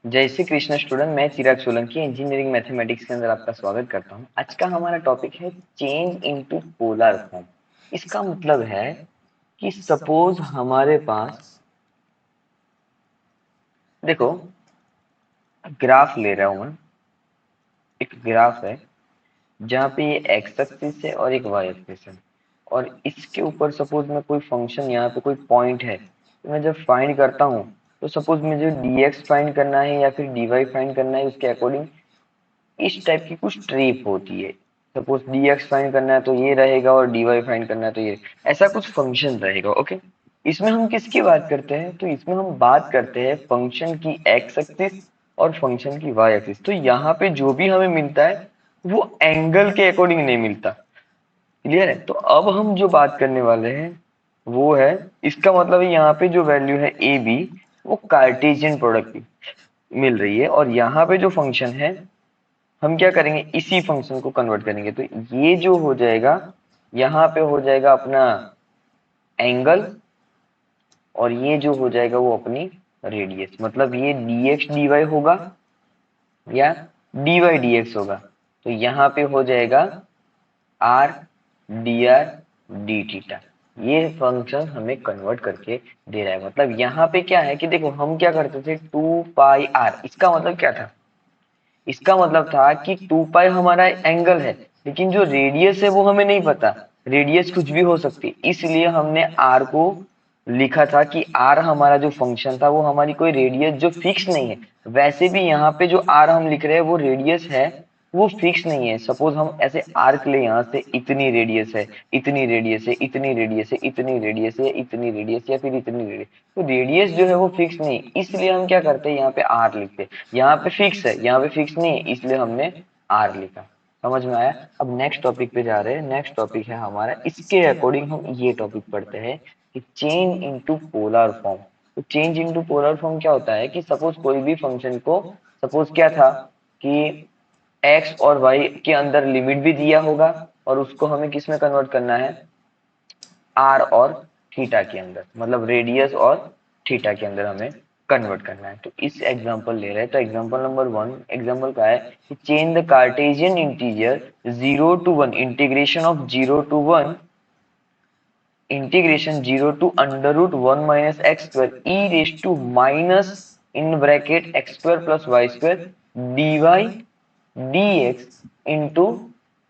जय श्री कृष्ण स्टूडेंट। मैं चिराग Solanki engineering mathematics के अंदर आपका स्वागत करता हूं। आज का हमारा टॉपिक है चेंज इनटू पोलर फॉर्म। इसका मतलब है कि सपोज हमारे पास, देखो, ग्राफ ले रहा हूं मैं। एक ग्राफ है जहाँ पे ये एक्स एक्सिस है और एक वाई एक्सिस है, और इसके ऊपर सपोज मैं कोई फंक्शन, यहाँ पे कोई पॉइंट है, तो मैं जब फाइंड करता हूँ तो सपोज मुझे dx फाइंड करना है या फिर dy फाइंड करना है, उसके अकॉर्डिंग इस टाइप की कुछ ट्रिप होती है। सपोज dx फाइंड करना है तो ये रहेगा, और dy फाइंड करना है तो ये, ऐसा कुछ फंक्शन रहेगा। ओके, इसमें हम किसकी बात करते हैं? तो इसमें हम बात करते हैं फंक्शन की एक्स एक्सिस और फंक्शन की वाई एक्सिस। तो यहाँ पे जो भी हमें मिलता है वो एंगल के अकॉर्डिंग नहीं मिलता। क्लियर है? तो अब हम जो बात करने वाले हैं वो है, इसका मतलब है यहाँ पे जो वैल्यू है ए बी, वो कार्टेशियन प्रोडक्ट की मिल रही है, और यहाँ पे जो फंक्शन है हम क्या करेंगे, इसी फंक्शन को कन्वर्ट करेंगे। तो ये जो हो जाएगा, यहाँ पे हो जाएगा अपना एंगल, और ये जो हो जाएगा वो अपनी रेडियस। मतलब ये dx dy होगा या dy dx होगा। तो यहाँ पे हो जाएगा r dr d थीटा। ये फंक्शन हमें कन्वर्ट करके दे रहा है। मतलब यहाँ पे क्या है कि देखो, हम क्या करते थे, 2 पाई r, इसका मतलब क्या था? इसका मतलब था कि 2 पाई हमारा एंगल है, लेकिन जो रेडियस है वो हमें नहीं पता। रेडियस कुछ भी हो सकती है, इसलिए हमने आर को लिखा था कि आर हमारा जो फंक्शन था वो हमारी कोई रेडियस जो फिक्स नहीं है। वैसे भी यहाँ पे जो आर हम लिख रहे हैं वो रेडियस है, वो फिक्स नहीं है। सपोज हम ऐसे आर्क ले, यहाँ से इतनी रेडियस है, इतनी रेडियस है, इतनी रेडियस है, इतनी रेडियस है, इतनी रेडियस या फिर इतनी रेडियस, तो रेडियस जो है वो फिक्स नहीं, इसलिए हम क्या करते हैं, यहाँ पे आर लिखते हैं। यहाँ पे फिक्स है, यहाँ पे फिक्स नहीं है, इसलिए हमने आर लिखा। समझ में आया? अब नेक्स्ट टॉपिक पे जा रहे हैं। नेक्स्ट टॉपिक है हमारा, इसके अकॉर्डिंग हम ये टॉपिक पढ़ते हैं कि चेंज इनटू पोलर फॉर्म। तो चेंज इनटू पोलर फॉर्म क्या होता है कि सपोज कोई भी फंक्शन को, सपोज क्या था कि एक्स और वाई के अंदर लिमिट भी दिया होगा, और उसको हमें किस में कन्वर्ट करना है, आर और थीटा के अंदर, मतलब रेडियस और थीटा के अंदर हमें कन्वर्ट करना है। तो इस एग्जांपल ले रहे हैं। तो एग्जांपल नंबर 1, एग्जांपल का है कि change the Cartesian integer 0 to 1, integration of 0 to 1, integration 0 to √1 minus x square E raise to minus, in bracket X square plus Y square D Y D X into,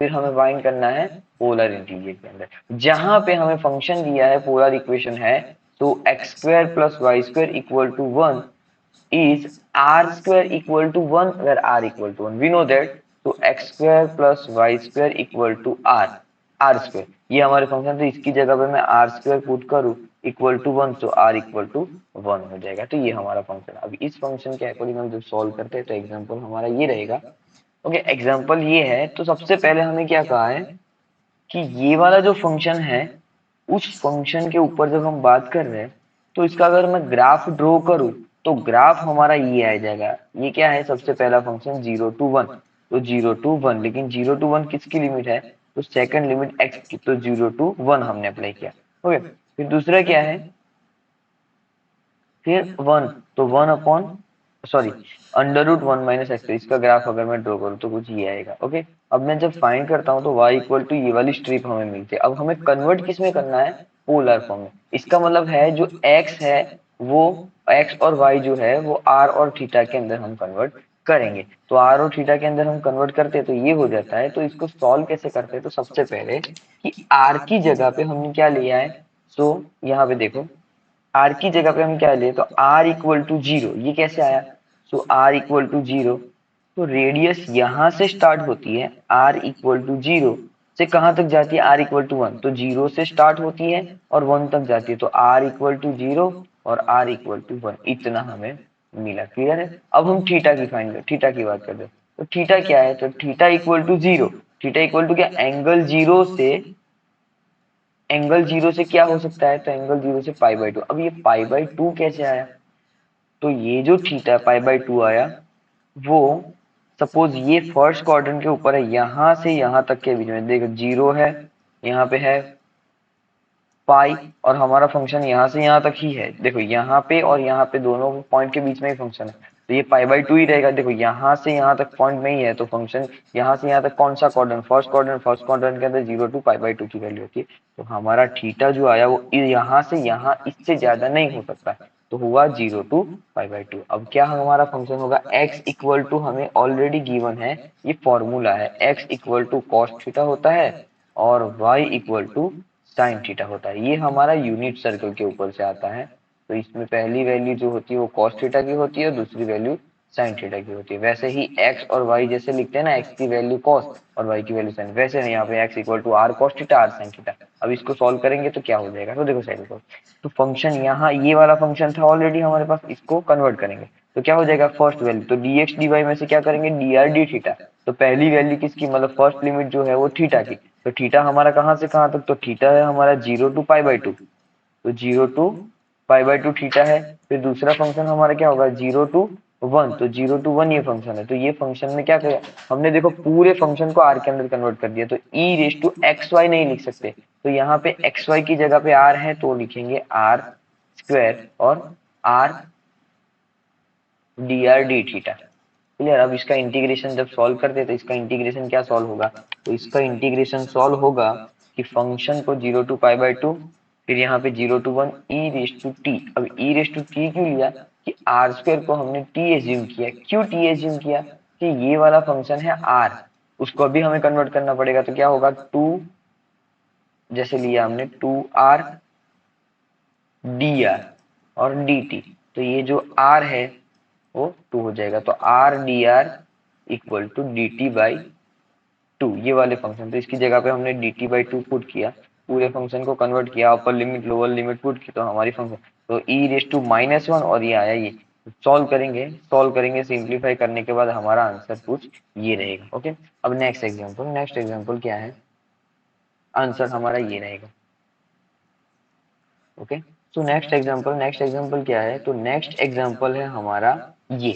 फिर हमें find करना है polar integral के अंदर। जहां पे हमें function दिया है, पोलर इक्वेशन है, तो X square plus Y square equal to 1 is r square equal to 1, where r equal to 1 we know that, तो x square plus y square equal to r square, ये हमारे function, तो इसकी जगह पे मैं r square पुट करूँ equal to 1, तो r इक्वल टू 1 हो जाएगा। तो ये हमारा फंक्शन। अब इस फंक्शन के अकॉर्डिंग हम जब सॉल्व करते हैं तो एग्जांपल हमारा ये रहेगा। ओके, एग्जांपल ये है। तो सबसे पहले हमें क्या कहा है कि ये वाला जो फंक्शन है, उस फंक्शन के ऊपर जब हम बात कर रहे हैं, तो इसका अगर मैं ग्राफ ड्रॉ करूं तो ग्राफ हमारा ये आ जाएगा। ये क्या है? सबसे पहला फंक्शन 0 to 1, तो 0 to 1, लेकिन 0 to 1 किसकी लिमिट है? तो सेकंड लिमिट एक्स की, तो 0 to 1 हमने अप्लाई किया। ओके, फिर दूसरा क्या है, फिर 1, तो 1 अपॉन, सॉरी, √1 माइनस एक्स। इसका ग्राफ अगर मैं ड्रॉ करूँ तो कुछ ये आएगा। ओके, अब मैं जब फाइंड करता हूँ तो y इक्वल टू ये वाली स्ट्रिप हमें मिलती है। अब हमें कन्वर्ट किस में करना है? पोलर फॉर्म में। इसका मतलब है जो x है वो, x और y जो है वो r और थीटा के अंदर हम कन्वर्ट करेंगे। तो r और थीटा के अंदर हम कन्वर्ट करते हैं तो ये हो जाता है। तो इसको सॉल्व कैसे करते हैं? तो सबसे पहले कि r की जगह पे हमने क्या लिया है, सो यहाँ पे देखो, आर की जगह पे हम क्या लिए, तो आर इक्वल टू 0। ये कैसे आया? सो आर इक्वल टू 0, तो रेडियस यहां से स्टार्ट होती है, आर इक्वल टू 0 से कहां तक जाती है, आर इक्वल टू 1, तो 0 से स्टार्ट होती है और 1 तक जाती है। तो आर इक्वल टू 0 और आर इक्वल टू 1, इतना हमें मिला। क्लियर है? अब हम थीटा की फाइंड कर, थीटा की बात करते हैं। तो थीटा क्या है? तो theta equal to 0, theta equal to क्या, एंगल 0 से, एंगल 0 से क्या हो सकता है, तो एंगल 0 से π/2। अब ये π/2 कैसे आया? तो ये जो थीटा π/2 आया वो, सपोज ये फर्स्ट क्वाड्रेंट के ऊपर है, यहां से यहां तक के बीच में देखो 0 है, यहाँ पे है पाई, और हमारा फंक्शन यहाँ से यहाँ तक ही है। देखो यहाँ पे और यहाँ पे दोनों पॉइंट के बीच में ही फंक्शन है, तो ये पाई बाई टू ही रहेगा। देखो यहाँ से यहाँ तक पॉइंट में ही है, तो फंक्शन यहाँ से यहाँ तक कौन सा क्वाड्रेंट, फर्स्ट क्वाड्रेंट के अंदर 0 टू पाई बाई टू की वैल्यू होती है। तो हमारा थीटा जो आया वो यहाँ से यहाँ इससे ज्यादा नहीं हो सकता, तो हुआ 0 टू पाई बाई टू। अब क्या हमारा फंक्शन होगा, x इक्वल टू हमें ऑलरेडी गिवन है, ये फॉर्मूला है, x equal to cos theta होता है और y equal to sine theta होता है। ये हमारा यूनिट सर्कल के ऊपर से आता है। तो इसमें पहली वैल्यू जो होती है वो कॉस थीटा की होती है और दूसरी वैल्यू साइन थीटा की होती है। वैसे ही x और y जैसे लिखते हैं ना, x की वैल्यू कॉस और y की वैल्यू साइन, वैसे यहाँ पे x equal to r cos theta r sine theta. अब इसको सॉल्व करेंगे तो क्या हो जाएगा, तो देखो साइड को, तो फंक्शन यहाँ ये वाला फंक्शन था ऑलरेडी हमारे पास, इसको कन्वर्ट करेंगे तो क्या हो जाएगा, फर्स्ट वैल्यू तो dx dy में से क्या करेंगे, dr d थीटा। तो पहली वैल्यू किसकी, मतलब फर्स्ट लिमिट जो है वो थीटा की। तो थीटा हमारा कहाँ से कहाँ तक, तो थीटा है हमारा 0 टू पाई बाई टू, तो 0 to pi by two theta है। फिर दूसरा फंक्शन हमारा क्या होगा, 0 टू 1, तो 0 टू 1 ये फंक्शन है। तो ये फंक्शन में क्या किया हमने, देखो पूरे फंक्शन को आर के अंदर कन्वर्ट कर दिया। तो ई रेस टू एक्स वाई नहीं लिख सकते, तो यहाँ पे एक्स वाई की जगह पे आर है तो लिखेंगे आर स्क्वायर और R D R D theta. Clear. अब इसका इंटीग्रेशन जब सॉल्व करते हैं तो इसका इंटीग्रेशन क्या सॉल्व होगा, तो इसका इंटीग्रेशन सॉल्व होगा कि फंक्शन को 0 टू पाई बाई टू, फिर यहाँ पे 0 to 1 e raise to t. अब ई रेस टू टी क्यों लिया, कि आर स्क्वायर को हमने टी एज्यूम किया। क्यों टी एज्यूम किया, कि ये वाला फंक्शन है आर, उसको अभी हमें कन्वर्ट करना पड़ेगा। तो क्या होगा, टू जैसे लिया हमने 2r dr और dt, तो ये जो r है वो 2 हो जाएगा। तो r dr equal to dt by 2, ये वाले फंक्शन, तो इसकी जगह पे हमने dt बाई 2 पुट किया, पूरे फंक्शन को कन्वर्ट किया, upper limit lower limit put की, तो हमारी फंक्शन तो e रेस टू -1 और ये आया ये। सॉल्व करेंगे सिंप्लीफाई करने के बाद हमारा आंसर कुछ ये रहेगा। ओके, अब नेक्स्ट एग्जांपल क्या है, आंसर हमारा ये रहेगा। ओके, तो नेक्स्ट एग्जांपल क्या है, तो नेक्स्ट एग्जांपल है हमारा ये,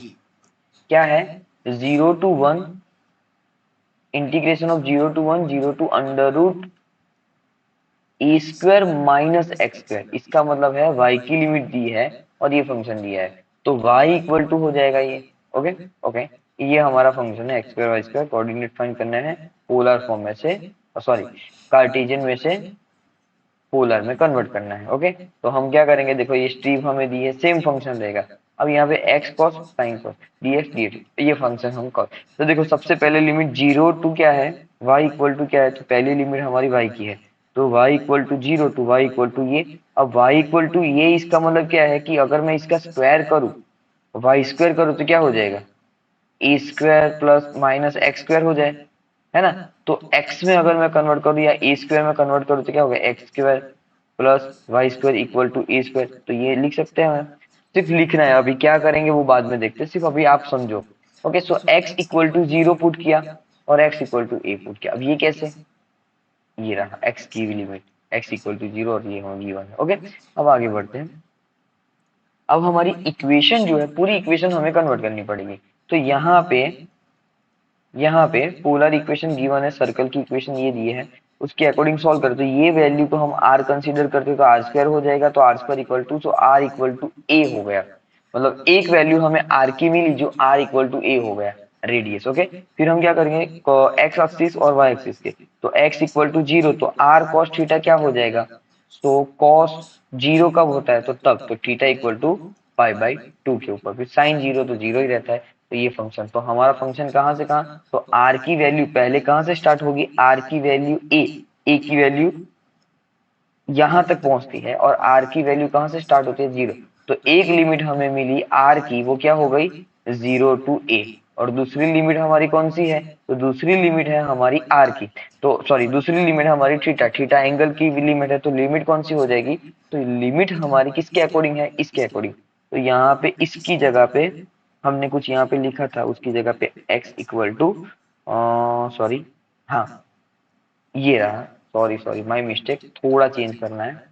क्या है, 0 to 1 integration of 0 to 1 0 to under root a square minus x square. इसका मतलब है y की लिमिट दी है और ये फंक्शन दिया है, तो y इक्वल टू हो जाएगा ये। ओके ओके, ये हमारा फंक्शन है, x square y square, coordinate find करना है पोलर फॉर्म में से, सॉरी कार्टेशियन में से पोलर में कन्वर्ट करना है। ओके, तो हम क्या करेंगे, देखो ये स्ट्रीम हमें दी है, सेम फंक्शन रहेगा। अब यहाँ पे x cos sin cos dx dt, ये फंक्शन हम cos, तो देखो सबसे पहले लिमिट 0 टू क्या है, y इक्वल टू क्या है, तो पहली लिमिट हमारी y की है, तो y equal to 0 to y equal to ये। अब y इक्वल टू ये, इसका मतलब क्या है कि अगर मैं इसका स्क्वायर करूँ, y स्क्वायर करूँ तो क्या हो जाएगा, a square plus minus x square हो जाए, है ना। तो x में अगर मैं कन्वर्ट करूँ या ए स्क्वायर में कन्वर्ट करूँ तो क्या होगा, x square plus Y square equal to a square, तो ये लिख सकते हैं हम। सिर्फ लिखना है, अभी क्या करेंगे वो बाद में देखते हैं, सिर्फ अभी आप समझो। Okay, so x equal to 0 put किया और x equal to a put किया। अब ये कैसे, ये रहा x की लिमिट, x इक्वल टू 0 और ये होगी 1। ओके, अब आगे बढ़ते हैं। अब हमारी इक्वेशन जो है, पूरी इक्वेशन हमें कन्वर्ट करनी पड़ेगी। तो यहाँ पे पोलर इक्वेशन गिवन है, सर्कल की इक्वेशन ये दी है, उसके अकॉर्डिंग सॉल्व करते, तो ये वैल्यू को हम r कंसीडर करते तो आर स्क्वायर हो जाएगा, तो आर स्क्वायर इक्वल टू, तो r इक्वल टू a हो गया, मतलब एक वैल्यू हमें r की मिली जो r इक्वल टू a हो गया, रेडियस। ओके, फिर हम क्या करेंगे, x एक्सिस और y एक्सिस के, तो x इक्वल टू 0, तो r cos थीटा क्या हो जाएगा, तो cos 0 कब होता है, तो तब, तो theta equal to pi by 2 के ऊपर, फिर साइन 0 तो 0 ही रहता है। तो ये फंक्शन, तो हमारा फंक्शन कहाँ से कहाँ, तो r की वैल्यू पहले कहाँ से स्टार्ट होगी, r की वैल्यू a की वैल्यू यहां तक पहुंचती है और r की वैल्यू कहां से स्टार्ट होती है, 0। तो एक लिमिट हमें मिली r की, वो क्या हो गई, 0 टू a, और दूसरी लिमिट हमारी कौन सी है, तो दूसरी लिमिट है हमारी r की, तो सॉरी दूसरी लिमिट हमारी थीटा, थीटा एंगल की लिमिट है, तो लिमिट कौन सी हो जाएगी, तो लिमिट हमारी किसके अकॉर्डिंग है, इसके अकॉर्डिंग। तो यहाँ पे इसकी जगह पे हमने कुछ यहाँ पे लिखा था, उसकी जगह पे x इक्वल टू, सॉरी, हाँ ये रहा, सॉरी सॉरी माय मिस्टेक, थोड़ा चेंज करना है।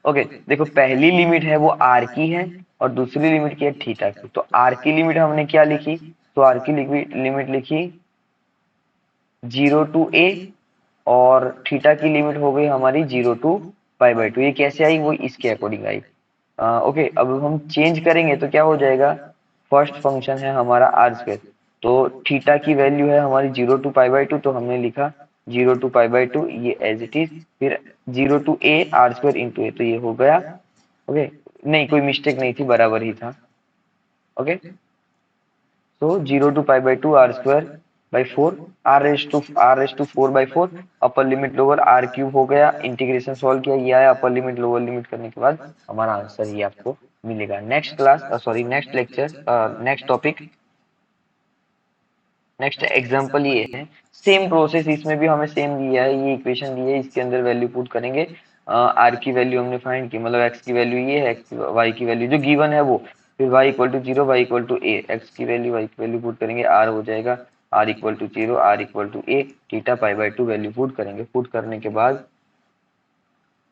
ओके, देखो पहली लिमिट है वो आर की है और दूसरी लिमिट की है थीटा की। तो आर की लिमिट हमने क्या लिखी, तो आर की लिमिट लिखी 0 टू ए, और थीटा की लिमिट हो गई हमारी 0 टू पाई बाई 2। ये कैसे आई, वो इसके अकॉर्डिंग आई। ओके, अब हम चेंज करेंगे तो क्या हो जाएगा, फर्स्ट फंक्शन है हमारा आर स्क्वायर, तो थीटा की वैल्यू है हमारी 0 to π/2, तो हमने लिखा 0 to π/2, ये एज इट इज। फिर 0 to a r² × a, तो ये हो गया। ओके, नहीं कोई मिस्टेक नहीं थी, बराबर ही था। ओके, तो 0 to π/2 r² / 4, r⁴ upper limit lower r³ हो गया, इंटीग्रेशन सॉल्व किया, ये आया अपर लिमिट लोअर लिमिट करने के बाद हमारा आंसर ये आपको मिलेगा। Next class, sorry next lecture, next topic, next example ये है। सेम प्रोसेस, इसमें भी हमें सेम दिया है, ये इक्वेशन दी है, इसके अंदर वैल्यू पुट करेंगे। आर की वैल्यू हमने फाइंड की, मतलब एक्स की वैल्यू ये है, वाई की वैल्यू जो गिवन है वो, फिर y = 0, y = a, एक्स की वैल्यू y की वैल्यू पुट करेंगे, r हो जाएगा r = 0, r = a, theta π/2 value put करेंगे। पुट करने के बाद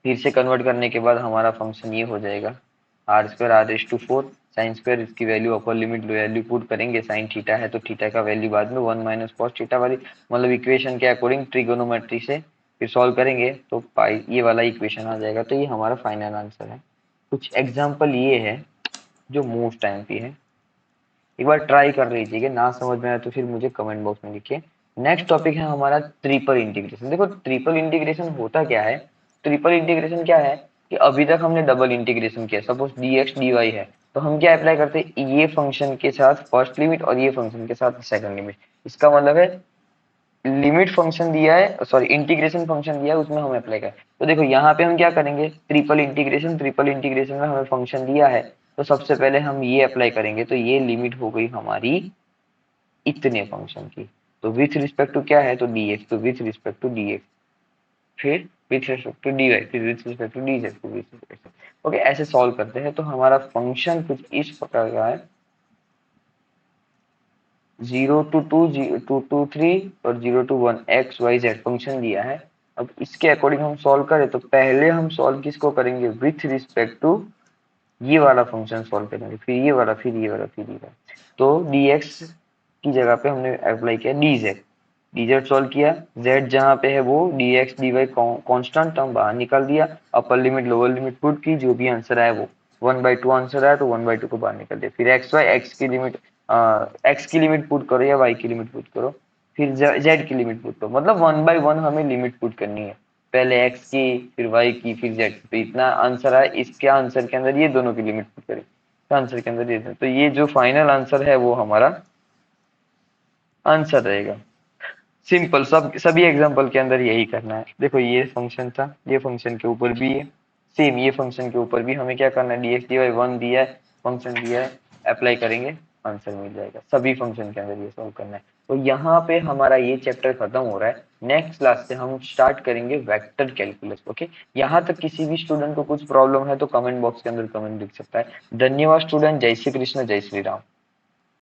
फिर से कन्वर्ट करने के बाद हमारा फंक्शन ये हो जाएगा r² r⁴ साइन स्क्वायर, इसकी value upper limit value put करेंगे, साइन थीटा है तो थीटा का वैल्यू बाद में 1 - cos थीटा वाली, मतलब इक्वेशन के अकॉर्डिंग ट्रिगोनोमेट्री से फिर सॉल्व करेंगे तो पाई ये वाला इक्वेशन आ जाएगा। तो ये हमारा फाइनल आंसर है। कुछ एग्जाम्पल ये है जो मोस्ट टाइम की है, एक बार ट्राई कर लीजिएगा, ना समझ में आए तो फिर मुझे कमेंट बॉक्स में लिखिए। नेक्स्ट टॉपिक है हमारा ट्रिपल इंटीग्रेशन। देखो ट्रिपल इंटीग्रेशन होता क्या है, ट्रिपल इंटीग्रेशन क्या है कि अभी तक हमने डबल इंटीग्रेशन किया, सपोज dx dy है, तो हम क्या अप्लाई करते हैं, ये फंक्शन के साथ फर्स्ट लिमिट और ये फंक्शन के साथ सेकंड लिमिट। इसका मतलब है लिमिट फंक्शन दिया है, सॉरी इंटीग्रेशन फंक्शन दिया है, उसमें हम अप्लाई करें। तो देखो यहाँ पे हम क्या करेंगे, ट्रिपल इंटीग्रेशन, ट्रिपल इंटीग्रेशन में हमें फंक्शन दिया है, तो सबसे पहले हम ये अप्लाई करेंगे, तो ये लिमिट हो गई हमारी इतने फंक्शन की, तो विथ रिस्पेक्ट टू क्या है, तो dx, तो विथ रिस्पेक्ट टू dx, फिर विथ रिस्पेक्ट टू dy, फिर विथ रिस्पेक्ट टू dz, फिर विथ रिस्पेक्ट। ओके, ऐसे सॉल्व करते हैं। तो हमारा फंक्शन कुछ इस प्रकार का है, 0 to 2, 2 to 3 और 0 to 1 x y z function दिया है। अब इसके अकॉर्डिंग हम सॉल्व करें तो पहले हम सॉल्व किसको करेंगे, विथ रिस्पेक्ट टू ये वाला फंक्शन सॉल्व करेंगे, फिर ये वाला, फिर ये वाला, फिर ये वाला। तो dx की जगह पे हमने अप्लाई किया dz, dz सॉल्व किया, z जहाँ पे है वो dx dy कांस्टेंट टर्म बाहर निकाल दिया, upper limit lower limit put की, जो भी आंसर आया वो 1/2 आंसर आया तो 1/2 को बाहर निकाल दिया। फिर एक्स वाई, एक्स की लिमिट पुट करो या वाई की लिमिट पुट करो, फिर जेड की लिमिट पुट करो, मतलब 1/1 हमें लिमिट पुट करनी है, पहले एक्स की, फिर वाई की, फिर जेड की। तो इतना आंसर है, इसके आंसर के अंदर ये दोनों की लिमिट पुट करें, तो आंसर के अंदर ये, तो ये जो फाइनल आंसर है वो हमारा आंसर रहेगा। सिंपल, सभी एग्जांपल के अंदर यही करना है। देखो ये फंक्शन था, ये फंक्शन के ऊपर भी है सेम, ये फंक्शन के ऊपर भी हमें क्या करना है, dx dy 1 दिया है, फंक्शन दिया है, अप्लाई करेंगे, आंसर मिल जाएगा। सभी फंक्शन के अंदर ये सॉल्व करना है। तो यहाँ पे हमारा ये चैप्टर खत्म हो रहा है। नेक्स्ट क्लास से हम स्टार्ट करेंगे वेक्टर कैलकुलस। ओके, यहाँ तक किसी भी स्टूडेंट को कुछ प्रॉब्लम है तो कमेंट बॉक्स के अंदर कमेंट लिख सकता है। धन्यवाद स्टूडेंट, जय श्री कृष्ण, जय श्री राम।